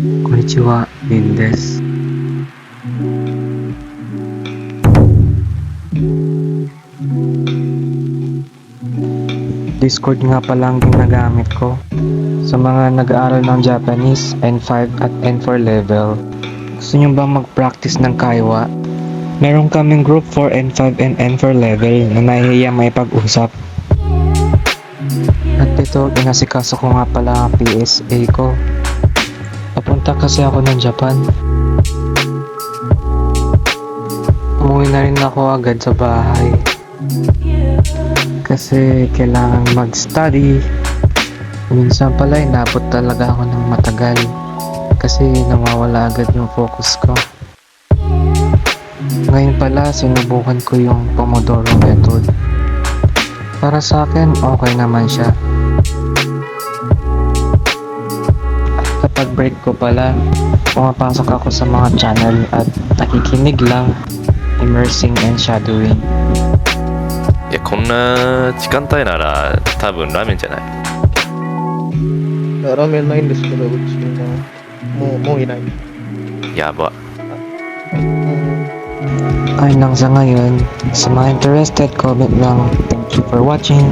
Konnichiwa, Lin des. Discord nga pala ang ginagamit ko sa mga nag-aaral ng Japanese N5 at N4 level. Gusto nyo ba mag-practice ng kaiwa? Meron kaming group for N5 and N4 level na nahihiya may pag-usap. At ito, inasikaso ko nga pala ang PSA ko. Papunta kasi ako ng Japan. Umuwi na rin ako agad sa bahay. Kasi kailangan mag-study. Minsan pala inabot talaga ako ng matagal. Kasi nawawala agad yung focus ko. Ngayon pala sinubukan ko yung Pomodoro method. Para sa akin okay naman siya. Kapag break ko pala, pumapasok ako sa mga channel at nakikinig lang, immersing and shadowing. いや、こんな時間帯なら多分ラーメンじゃない。ラーメンないんですけど、うちもういない。やば。Ayun lang sa ngayon. Sa mga interested, comment lang. Thank you for watching.